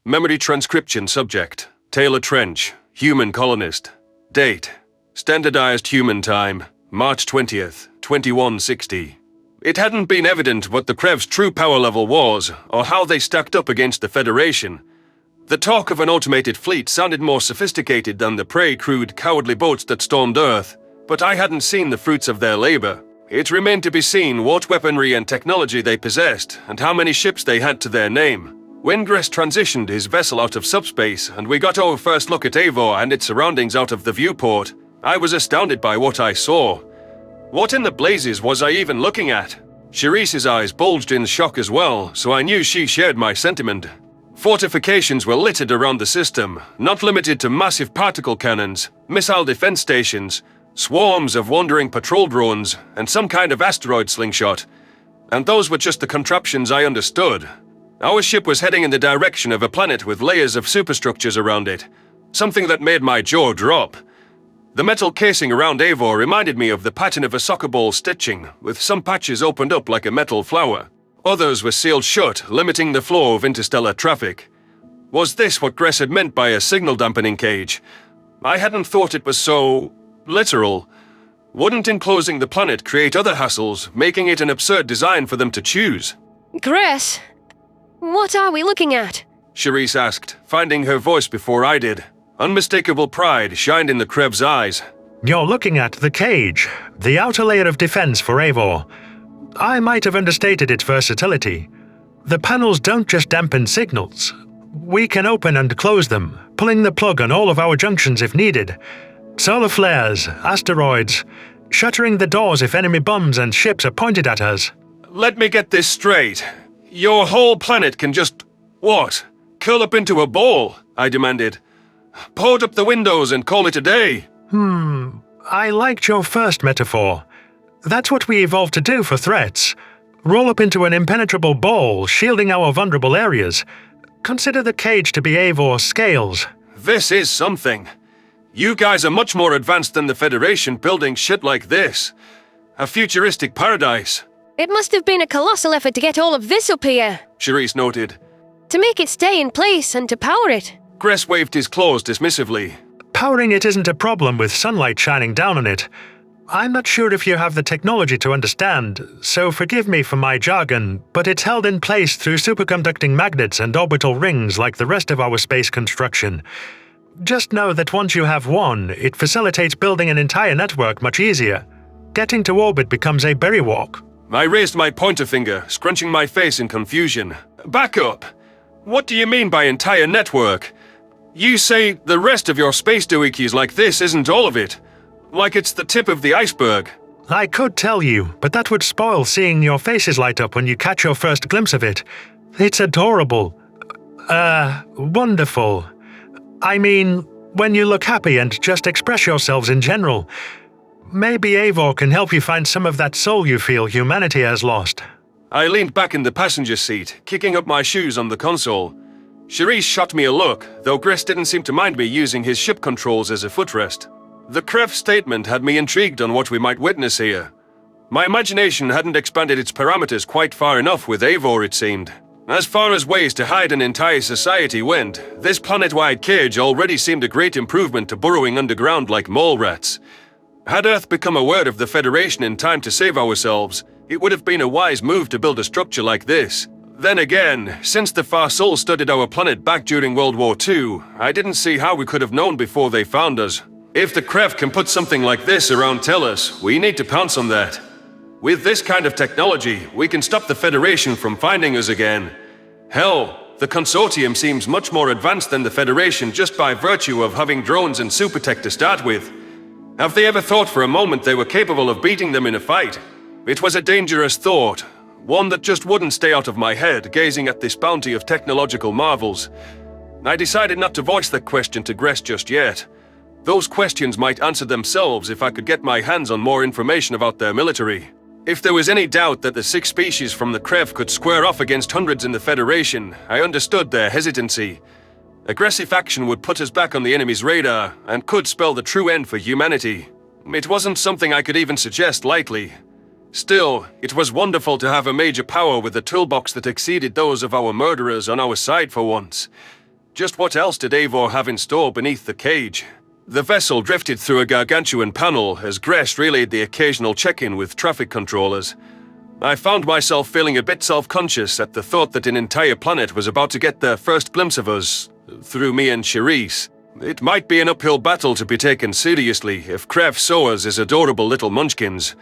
Memory transcription subject. Taylor Trench. Human colonist. Date. Standardized human time. March 20th, 2160. It hadn't been evident what the Krev's true power level was, or how they stacked up against the Federation. The talk of an automated fleet sounded more sophisticated than the prey-crewed, cowardly boats that stormed Earth, but I hadn't seen the fruits of their labor. It remained to be seen what weaponry and technology they possessed, and how many ships they had to their name. When Gress transitioned his vessel out of subspace, and we got our first look at Eivor and its surroundings out of the viewport, I was astounded by what I saw. What in the blazes was I even looking at? Cherise's eyes bulged in shock as well, so I knew she shared my sentiment. Fortifications were littered around the system, not limited to massive particle cannons, missile defense stations, swarms of wandering patrol drones, and some kind of asteroid slingshot. And those were just the contraptions I understood. Our ship was heading in the direction of a planet with layers of superstructures around it, something that made my jaw drop. The metal casing around Eivor reminded me of the pattern of a soccer ball stitching, with some patches opened up like a metal flower. Others were sealed shut, limiting the flow of interstellar traffic. Was this what Gress had meant by a signal dampening cage? I hadn't thought it was so literal. Wouldn't enclosing the planet create other hassles, making it an absurd design for them to choose? Gress, what are we looking at? Cherise asked, finding her voice before I did. Unmistakable pride shined in the Krev's eyes. You're looking at the cage, the outer layer of defense for Eivor. I might have understated its versatility. The panels don't just dampen signals. We can open and close them, pulling the plug on all of our junctions if needed. Solar flares, asteroids, shuttering the doors if enemy bombs and ships are pointed at us. Let me get this straight. Your whole planet can just, what? Curl up into a ball, I demanded. Board up the windows and call it a day. I liked your first metaphor. That's what we evolved to do for threats. Roll up into an impenetrable ball, shielding our vulnerable areas. Consider the cage to be Eivor's scales. This is something. You guys are much more advanced than the Federation building shit like this. A futuristic paradise. It must have been a colossal effort to get all of this up here. Cherise noted. To make it stay in place and to power it. Gress waved his claws dismissively. Powering it isn't a problem with sunlight shining down on it. I'm not sure if you have the technology to understand, so forgive me for my jargon, but it's held in place through superconducting magnets and orbital rings like the rest of our space construction. Just know that once you have one, it facilitates building an entire network much easier. Getting to orbit becomes a berry walk. I raised my pointer finger, scrunching my face in confusion. Back up! What do you mean by entire network? You say the rest of your space doohickeys like this isn't all of it. Like it's the tip of the iceberg. I could tell you, but that would spoil seeing your faces light up when you catch your first glimpse of it. It's adorable. Wonderful. I mean, when you look happy and just express yourselves in general. Maybe Eivor can help you find some of that soul you feel humanity has lost. I leaned back in the passenger seat, kicking up my shoes on the console. Cherise shot me a look, though Gress didn't seem to mind me using his ship controls as a footrest. The Krev statement had me intrigued on what we might witness here. My imagination hadn't expanded its parameters quite far enough with Eivor, it seemed. As far as ways to hide an entire society went, this planet-wide cage already seemed a great improvement to burrowing underground like mole rats. Had Earth become aware of the Federation in time to save ourselves, it would have been a wise move to build a structure like this. Then again, since the Far Sol studied our planet back during World War II, I didn't see how we could have known before they found us. If the Krev can put something like this around Tellus, we need to pounce on that. With this kind of technology, we can stop the Federation from finding us again. Hell, the Consortium seems much more advanced than the Federation just by virtue of having drones and supertech to start with. Have they ever thought for a moment they were capable of beating them in a fight? It was a dangerous thought, one that just wouldn't stay out of my head, gazing at this bounty of technological marvels. I decided not to voice that question to Gress just yet. Those questions might answer themselves if I could get my hands on more information about their military. If there was any doubt that the 6 species from the Krev could square off against hundreds in the Federation, I understood their hesitancy. Aggressive action would put us back on the enemy's radar, and could spell the true end for humanity. It wasn't something I could even suggest lightly. Still, it was wonderful to have a major power with a toolbox that exceeded those of our murderers on our side for once. Just what else did Eivor have in store beneath the cage? The vessel drifted through a gargantuan panel as Gress relayed the occasional check-in with traffic controllers. I found myself feeling a bit self-conscious at the thought that an entire planet was about to get their first glimpse of us, through me and Cherise. It might be an uphill battle to be taken seriously if Krev saw us as adorable little munchkins.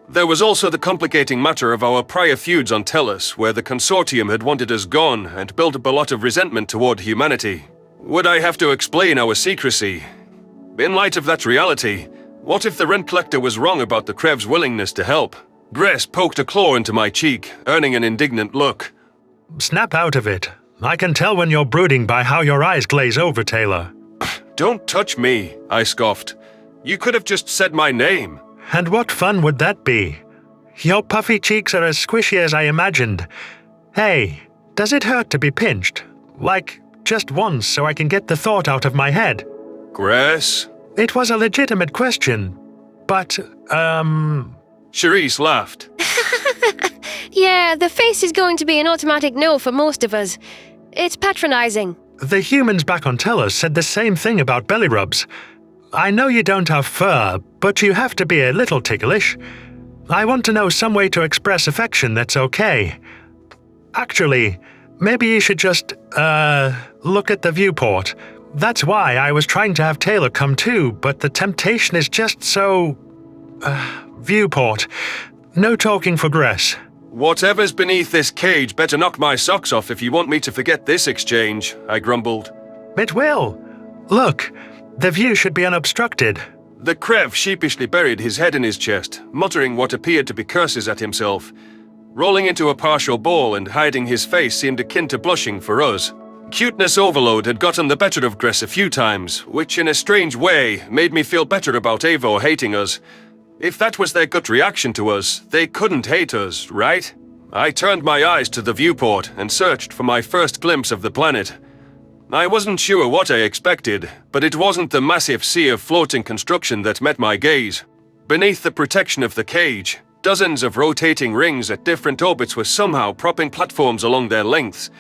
There was also the complicating matter of our prior feuds on Tellus, where the Consortium had wanted us gone and built up a lot of resentment toward humanity. Would I have to explain our secrecy? In light of that reality, what if the rent collector was wrong about the Krev's willingness to help? Gress poked a claw into my cheek, earning an indignant look. Snap out of it. I can tell when you're brooding by how your eyes glaze over, Taylor. Don't touch me, I scoffed. You could have just said my name. And what fun would that be? Your puffy cheeks are as squishy as I imagined. Hey, does it hurt to be pinched? Like, just once so I can get the thought out of my head? Gress? It was a legitimate question, but, Cherise laughed. Yeah, the face is going to be an automatic no for most of us. It's patronizing. The humans back on Tellus said the same thing about belly rubs. I know you don't have fur, but you have to be a little ticklish. I want to know some way to express affection that's okay. Actually, maybe you should just, look at the viewport. That's why I was trying to have Taylor come too, but the temptation is just so... viewport. No talking for Gress. Whatever's beneath this cage better knock my socks off if you want me to forget this exchange, I grumbled. It will. Look, the view should be unobstructed. The Krev sheepishly buried his head in his chest, muttering what appeared to be curses at himself. Rolling into a partial ball and hiding his face seemed akin to blushing for us. Cuteness overload had gotten the better of Gress a few times, which in a strange way made me feel better about Eivor hating us. If that was their gut reaction to us, they couldn't hate us, right? I turned my eyes to the viewport and searched for my first glimpse of the planet. I wasn't sure what I expected, but it wasn't the massive sea of floating construction that met my gaze. Beneath the protection of the cage, dozens of rotating rings at different orbits were somehow propping platforms along their lengths.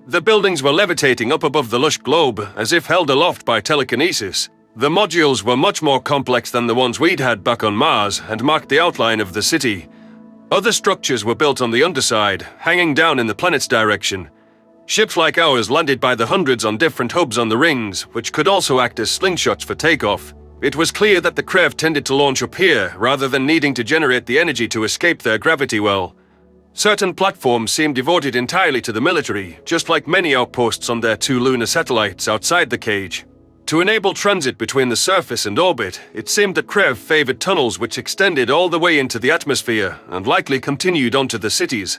The buildings were levitating up above the lush globe, as if held aloft by telekinesis. The modules were much more complex than the ones we'd had back on Mars and marked the outline of the city. Other structures were built on the underside, hanging down in the planet's direction. Ships like ours landed by the hundreds on different hubs on the rings, which could also act as slingshots for takeoff. It was clear that the Krev tended to launch up here, rather than needing to generate the energy to escape their gravity well. Certain platforms seemed devoted entirely to the military, just like many outposts on their 2 lunar satellites outside the cage. To enable transit between the surface and orbit, it seemed that Krev favored tunnels which extended all the way into the atmosphere and likely continued onto the cities.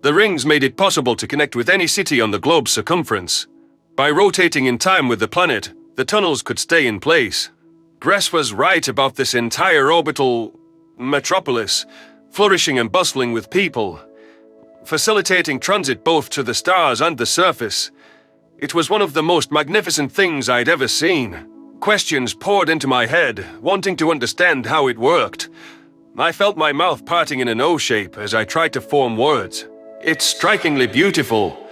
The rings made it possible to connect with any city on the globe's circumference. By rotating in time with the planet, the tunnels could stay in place. Gress was right about this entire orbital metropolis, flourishing and bustling with people, facilitating transit both to the stars and the surface. It was one of the most magnificent things I'd ever seen. Questions poured into my head, wanting to understand how it worked. I felt my mouth parting in an O shape as I tried to form words. It's strikingly beautiful.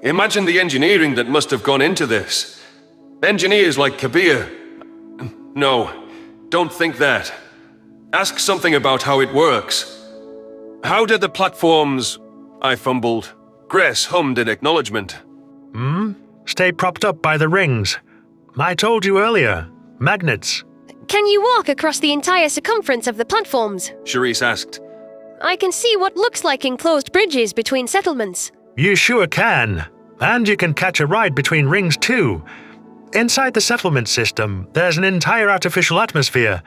Imagine the engineering that must have gone into this. Engineers like Kabir. No, don't think that. Ask something about how it works. How did the platforms... I fumbled. Gress hummed in acknowledgement. Stay propped up by the rings. I told you earlier. Magnets. Can you walk across the entire circumference of the platforms? Cherise asked. I can see what looks like enclosed bridges between settlements. You sure can. And you can catch a ride between rings too. Inside the settlement system, there's an entire artificial atmosphere.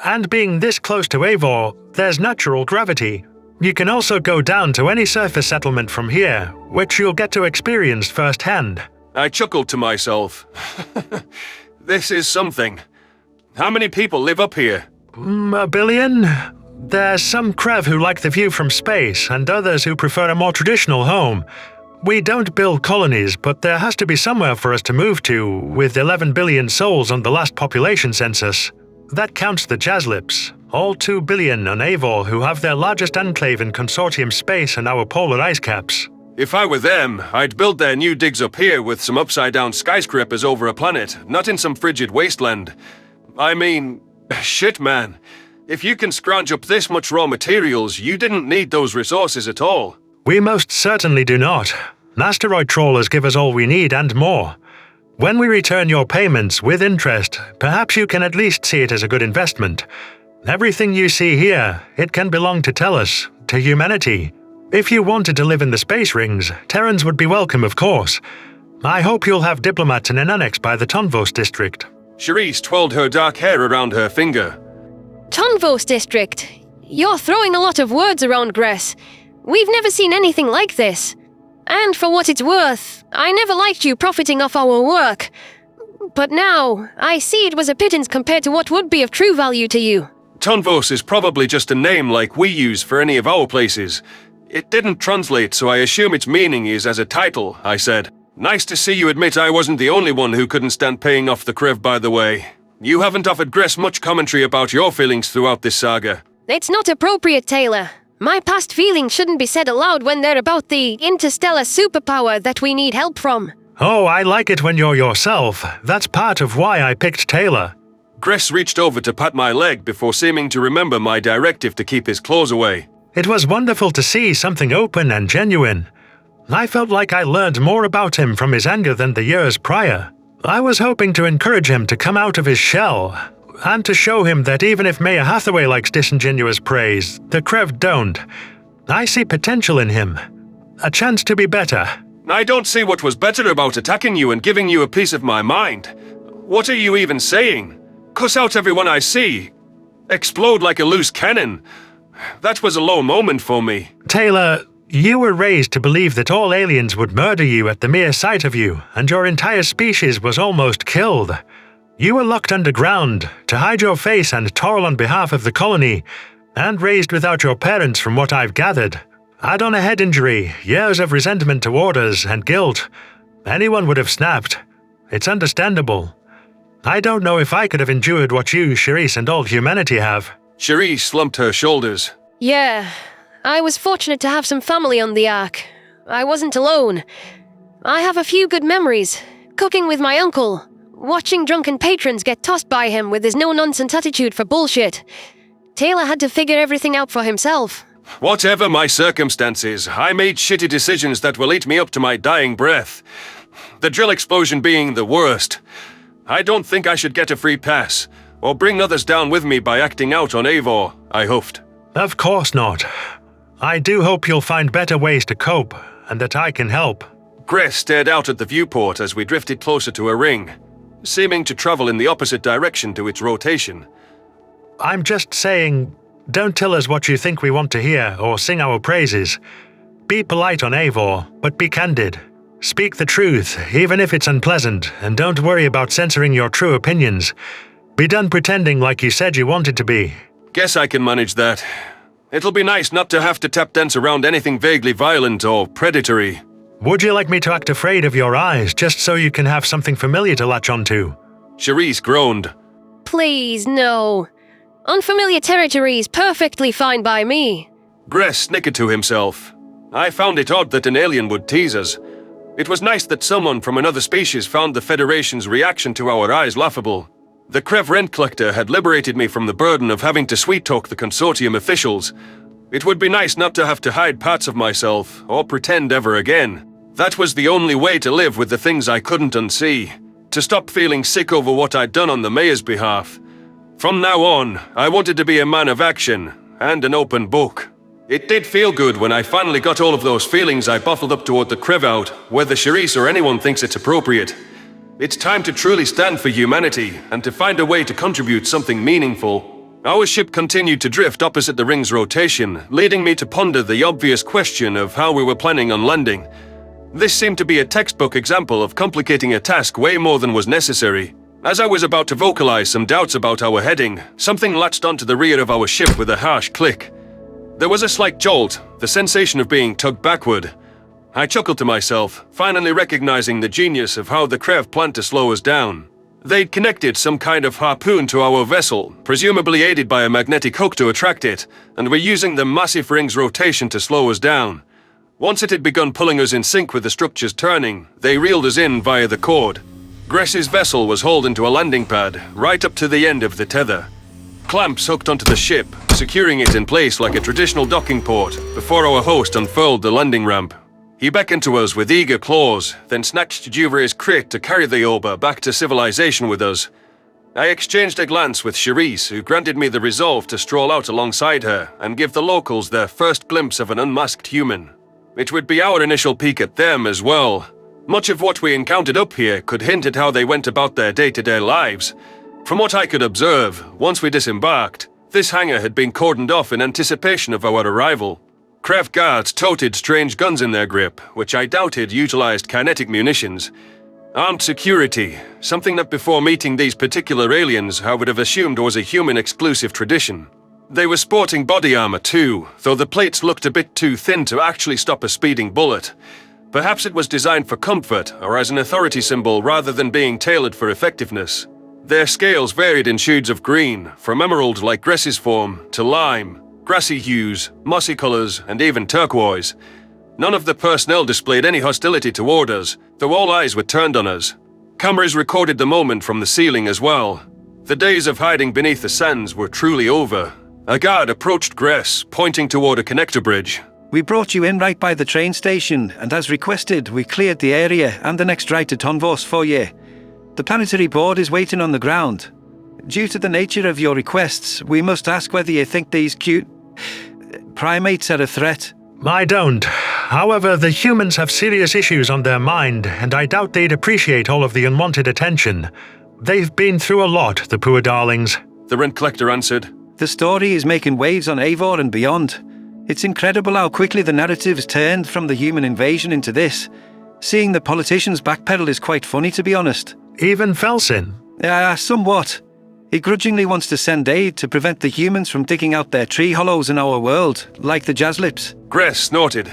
And being this close to Eivor, there's natural gravity. You can also go down to any surface settlement from here, which you'll get to experience firsthand. I chuckled to myself. This is something. How many people live up here? 1 billion? There's some Krev who like the view from space, and others who prefer a more traditional home. We don't build colonies, but there has to be somewhere for us to move to, with 11 billion souls on the last population census. That counts the Jazzlips, all 2 billion on Eivor who have their largest enclave in Consortium space and our polar ice caps. If I were them, I'd build their new digs up here with some upside-down skyscrapers over a planet, not in some frigid wasteland. I mean, shit, man. If you can scrounge up this much raw materials, you didn't need those resources at all. We most certainly do not. Asteroid trawlers give us all we need and more. When we return your payments with interest, perhaps you can at least see it as a good investment. Everything you see here, it can belong to Tellus, to humanity. If you wanted to live in the space rings, Terrans would be welcome, of course. I hope you'll have diplomats in an annex by the Tonvos district. Cherise twirled her dark hair around her finger. Tonvos district? You're throwing a lot of words around, Gress. We've never seen anything like this. And for what it's worth, I never liked you profiting off our work. But now, I see it was a pittance compared to what would be of true value to you. Tonvos is probably just a name like we use for any of our places. It didn't translate, so I assume its meaning is as a title, I said. Nice to see you admit I wasn't the only one who couldn't stand paying off the Krev, by the way. You haven't offered Gress much commentary about your feelings throughout this saga. It's not appropriate, Taylor. My past feelings shouldn't be said aloud when they're about the interstellar superpower that we need help from. Oh, I like it when you're yourself. That's part of why I picked Taylor. Gress reached over to pat my leg before seeming to remember my directive to keep his claws away. It was wonderful to see something open and genuine. I felt like I learned more about him from his anger than the years prior. I was hoping to encourage him to come out of his shell, and to show him that even if Mayor Hathaway likes disingenuous praise, the Krev don't. I see potential in him. A chance to be better. I don't see what was better about attacking you and giving you a piece of my mind. What are you even saying? Cuss out everyone I see. Explode like a loose cannon. That was a low moment for me. Taylor, you were raised to believe that all aliens would murder you at the mere sight of you, and your entire species was almost killed. You were locked underground to hide your face and toil on behalf of the colony, and raised without your parents from what I've gathered. Add on a head injury, years of resentment toward us, and guilt. Anyone would have snapped. It's understandable. I don't know if I could have endured what you, Cherise, and all humanity have. Cherise slumped her shoulders. Yeah, I was fortunate to have some family on the Ark. I wasn't alone. I have a few good memories. Cooking with my uncle. Watching drunken patrons get tossed by him with his no-nonsense attitude for bullshit. Taylor had to figure everything out for himself. Whatever my circumstances, I made shitty decisions that will eat me up to my dying breath. The drill explosion being the worst. I don't think I should get a free pass, or bring others down with me by acting out on Eivor, I huffed. Of course not. I do hope you'll find better ways to cope, and that I can help. Gress stared out at the viewport as we drifted closer to a ring, seeming to travel in the opposite direction to its rotation. I'm just saying, don't tell us what you think we want to hear or sing our praises. Be polite on Eivor, but be candid. Speak the truth, even if it's unpleasant, and don't worry about censoring your true opinions. Be done pretending like you said you wanted to be. Guess I can manage that. It'll be nice not to have to tap dance around anything vaguely violent or predatory. Would you like me to act afraid of your eyes, just so you can have something familiar to latch onto? Cherise groaned. Please, no. Unfamiliar territory is perfectly fine by me. Gress snickered to himself. I found it odd that an alien would tease us. It was nice that someone from another species found the Federation's reaction to our eyes laughable. The Krev rent collector had liberated me from the burden of having to sweet-talk the Consortium officials. It would be nice not to have to hide parts of myself, or pretend ever again. That was the only way to live with the things I couldn't unsee. To stop feeling sick over what I'd done on the Mayor's behalf. From now on, I wanted to be a man of action, and an open book. It did feel good when I finally got all of those feelings I bottled up toward the Krev out, whether Cherise or anyone thinks it's appropriate. It's time to truly stand for humanity, and to find a way to contribute something meaningful. Our ship continued to drift opposite the ring's rotation, leading me to ponder the obvious question of how we were planning on landing. This seemed to be a textbook example of complicating a task way more than was necessary. As I was about to vocalize some doubts about our heading, something latched onto the rear of our ship with a harsh click. There was a slight jolt, the sensation of being tugged backward. I chuckled to myself, finally recognizing the genius of how the Krev planned to slow us down. They'd connected some kind of harpoon to our vessel, presumably aided by a magnetic hook to attract it, and were using the massive ring's rotation to slow us down. Once it had begun pulling us in sync with the structures turning, they reeled us in via the cord. Gress's vessel was hauled into a landing pad, right up to the end of the tether. Clamps hooked onto the ship, securing it in place like a traditional docking port, before our host unfurled the landing ramp. He beckoned to us with eager claws, then snatched Juvria's crate to carry the Oba back to civilization with us. I exchanged a glance with Charisse, who granted me the resolve to stroll out alongside her and give the locals their first glimpse of an unmasked human. It would be our initial peek at them as well. Much of what we encountered up here could hint at how they went about their day-to-day lives. From what I could observe, once we disembarked, this hangar had been cordoned off in anticipation of our arrival. Krev guards toted strange guns in their grip, which I doubted utilized kinetic munitions. Armed security, something that before meeting these particular aliens I would have assumed was a human-exclusive tradition. They were sporting body armor too, though the plates looked a bit too thin to actually stop a speeding bullet. Perhaps it was designed for comfort or as an authority symbol rather than being tailored for effectiveness. Their scales varied in shades of green, from emerald like Gress's form to lime, grassy hues, mossy colors, and even turquoise. None of the personnel displayed any hostility toward us, though all eyes were turned on us. Cameras recorded the moment from the ceiling as well. The days of hiding beneath the sands were truly over. A guard approached Gress, pointing toward a connector bridge. We brought you in right by the train station, and as requested, we cleared the area and the next ride to Tonvos for you. The planetary board is waiting on the ground. Due to the nature of your requests, we must ask whether you think these cute primates are a threat. I don't. However, the humans have serious issues on their mind, and I doubt they'd appreciate all of the unwanted attention. They've been through a lot, the poor darlings. The rent collector answered. The story is making waves on Eivor and beyond. It's incredible how quickly the narrative's turned from the human invasion into this. Seeing the politicians backpedal is quite funny, to be honest. Even Felsin? Somewhat. He grudgingly wants to send aid to prevent the humans from digging out their tree hollows in our world, like the Jazzlips. Gress snorted.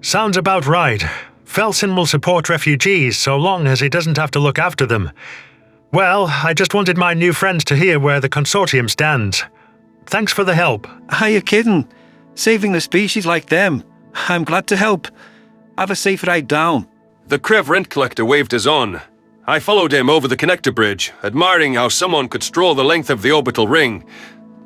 Sounds about right. Felsin will support refugees so long as he doesn't have to look after them. Well, I just wanted my new friends to hear where the consortium stands. Thanks for the help. Are you kidding? Saving a species like them. I'm glad to help. Have a safe ride down. The Krev rent collector waved us on. I followed him over the connector bridge, admiring how someone could stroll the length of the orbital ring.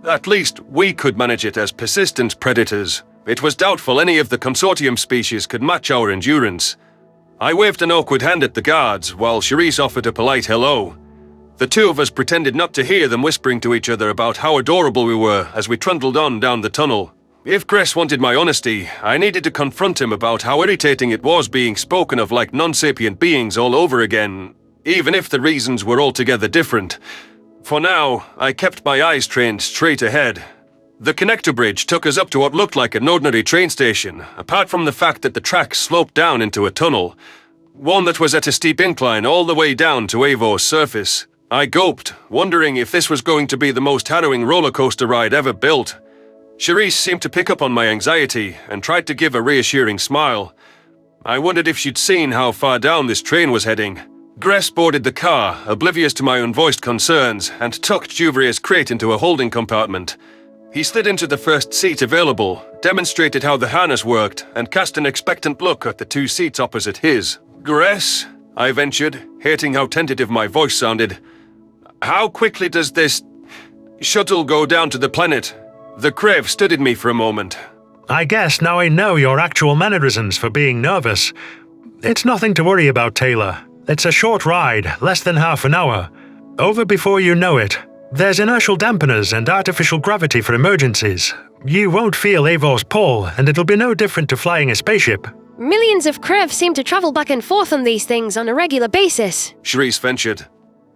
At least we could manage it as persistent predators. It was doubtful any of the consortium species could match our endurance. I waved an awkward hand at the guards, while Charisse offered a polite hello. The two of us pretended not to hear them whispering to each other about how adorable we were as we trundled on down the tunnel. If Gress wanted my honesty, I needed to confront him about how irritating it was being spoken of like non-sapient beings all over again, even if the reasons were altogether different. For now, I kept my eyes trained straight ahead. The connector bridge took us up to what looked like an ordinary train station, apart from the fact that the tracks sloped down into a tunnel. One that was at a steep incline all the way down to Eivor's surface. I gulped, wondering if this was going to be the most harrowing roller coaster ride ever built. Charisse seemed to pick up on my anxiety and tried to give a reassuring smile. I wondered if she'd seen how far down this train was heading. Gress boarded the car, oblivious to my unvoiced concerns, and tucked Juvria's crate into a holding compartment. He slid into the first seat available, demonstrated how the harness worked, and cast an expectant look at the two seats opposite his. Gress, I ventured, hating how tentative my voice sounded. How quickly does this shuttle go down to the planet? The Krev studied me for a moment. I guess now I know your actual mannerisms for being nervous. It's nothing to worry about, Taylor. It's a short ride, less than half an hour. Over before you know it. There's inertial dampeners and artificial gravity for emergencies. You won't feel Eivor's pull, and it'll be no different to flying a spaceship. Millions of Krev seem to travel back and forth on these things on a regular basis. Charisse ventured.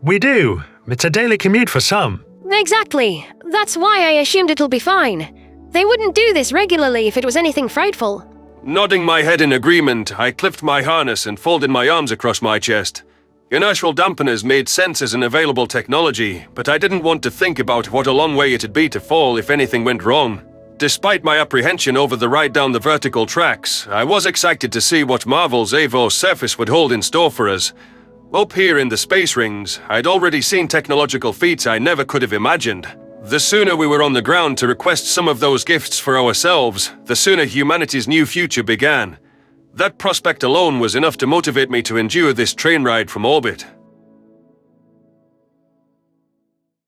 We do. It's a daily commute for some. Exactly. That's why I assumed it'll be fine. They wouldn't do this regularly if it was anything frightful. Nodding my head in agreement, I clipped my harness and folded my arms across my chest. Inertial dampeners made sense as an available technology, but I didn't want to think about what a long way it'd be to fall if anything went wrong. Despite my apprehension over the ride down the vertical tracks, I was excited to see what marvels Eivor's surface would hold in store for us. Up here in the space rings, I'd already seen technological feats I never could have imagined. The sooner we were on the ground to request some of those gifts for ourselves, the sooner humanity's new future began. That prospect alone was enough to motivate me to endure this train ride from orbit.